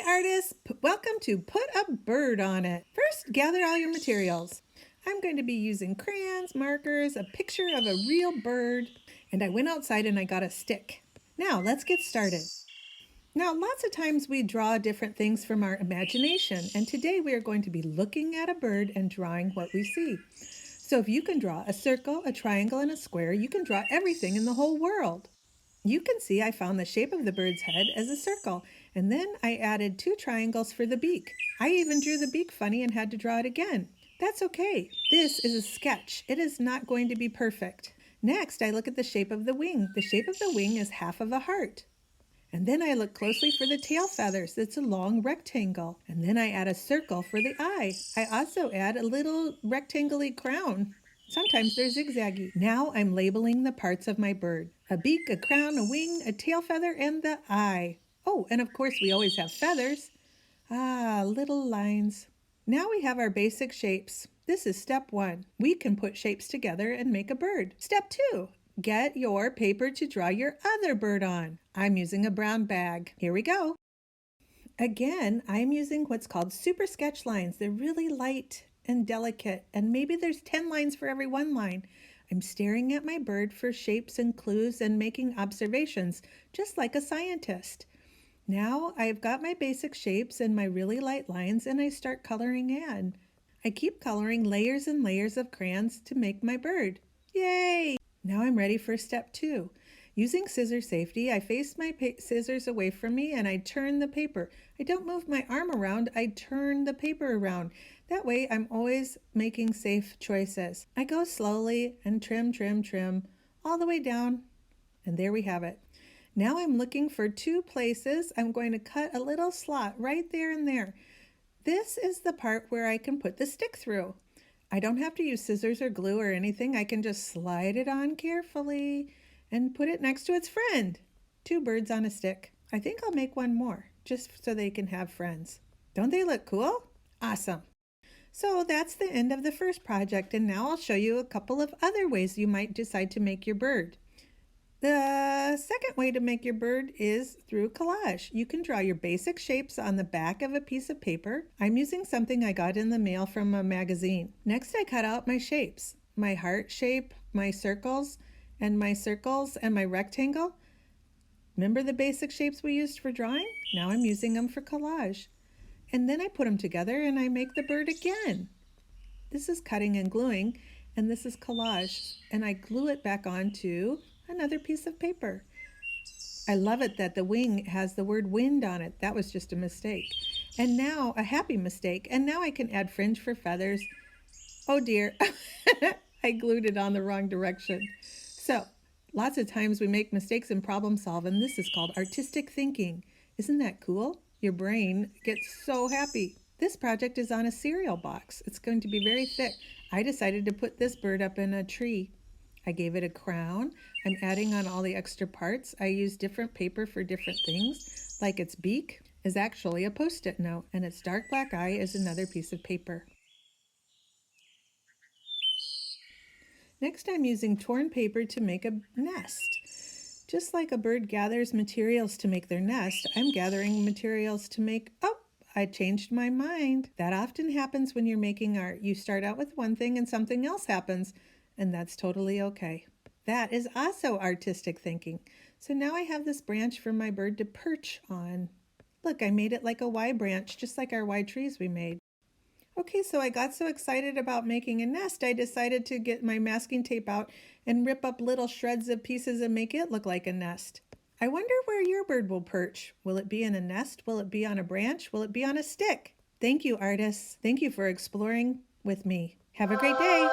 Hi artists, welcome to Put a Bird on It. First, gather all your materials. I'm going to be using crayons, markers, a picture of a real bird, and I went outside and I got a stick. Now let's get started. Now lots of times we draw different things from our imagination, and today we are going to be looking at a bird and drawing what we see. So if you can draw a circle, a triangle, and a square, you can draw everything in the whole world. You can see I found the shape of the bird's head as a circle, and then I added 2 triangles for the beak. I even drew the beak funny and had to draw it again. That's okay. This is a sketch. It is not going to be perfect. Next, I look at the shape of the wing. The shape of the wing is half of a heart. And then I look closely for the tail feathers. It's a long rectangle. And then I add a circle for the eye. I also add a little rectangle-y crown. Sometimes they're zigzaggy. Now I'm labeling the parts of my bird. A beak, a crown, a wing, a tail feather, and the eye. Oh, and of course we always have feathers. Little lines. Now we have our basic shapes. This is step 1. We can put shapes together and make a bird. Step 2. Get your paper to draw your other bird on. I'm using a brown bag. Here we go. Again, I'm using what's called super sketch lines. They're really light and delicate, and maybe there's 10 lines for every one line. I'm staring at my bird for shapes and clues and making observations, just like a scientist. Now I've got my basic shapes and my really light lines, and I start coloring in. I keep coloring layers and layers of crayons to make my bird. Yay! Now I'm ready for step 2. Using scissor safety, I face my scissors away from me and I turn the paper. I don't move my arm around, I turn the paper around. That way I'm always making safe choices. I go slowly and trim, trim, trim, all the way down, and there we have it. Now I'm looking for 2 places. I'm going to cut a little slot right there and there. This is the part where I can put the stick through. I don't have to use scissors or glue or anything. I can just slide it on carefully and put it next to its friend. 2 birds on a stick. I think I'll make one more, just so they can have friends. Don't they look cool? Awesome. So that's the end of the first project, and now I'll show you a couple of other ways you might decide to make your bird. The second way to make your bird is through collage. You can draw your basic shapes on the back of a piece of paper. I'm using something I got in the mail from a magazine. Next, I cut out my shapes, my heart shape, my circles, and my rectangle. Remember the basic shapes we used for drawing? Now I'm using them for collage. And then I put them together and I make the bird again. This is cutting and gluing, and this is collage. And I glue it back onto another piece of paper. I love it that the wing has the word wind on it. That was just a mistake. And now, a happy mistake. And now I can add fringe for feathers. Oh dear, I glued it on the wrong direction. So, lots of times we make mistakes in problem solving. This is called artistic thinking. Isn't that cool? Your brain gets so happy. This project is on a cereal box. It's going to be very thick. I decided to put this bird up in a tree. I gave it a crown. I'm adding on all the extra parts. I use different paper for different things, like its beak is actually a Post-it note, and its dark black eye is another piece of paper. Next, I'm using torn paper to make a nest. Just like a bird gathers materials to make their nest, I'm gathering materials to make, I changed my mind. That often happens when you're making art. You start out with one thing and something else happens, and that's totally okay. That is also artistic thinking. So now I have this branch for my bird to perch on. Look, I made it like a Y branch, just like our Y trees we made. Okay, so I got so excited about making a nest, I decided to get my masking tape out and rip up little shreds of pieces and make it look like a nest. I wonder where your bird will perch. Will it be in a nest? Will it be on a branch? Will it be on a stick? Thank you, artists. Thank you for exploring with me. Have a great day.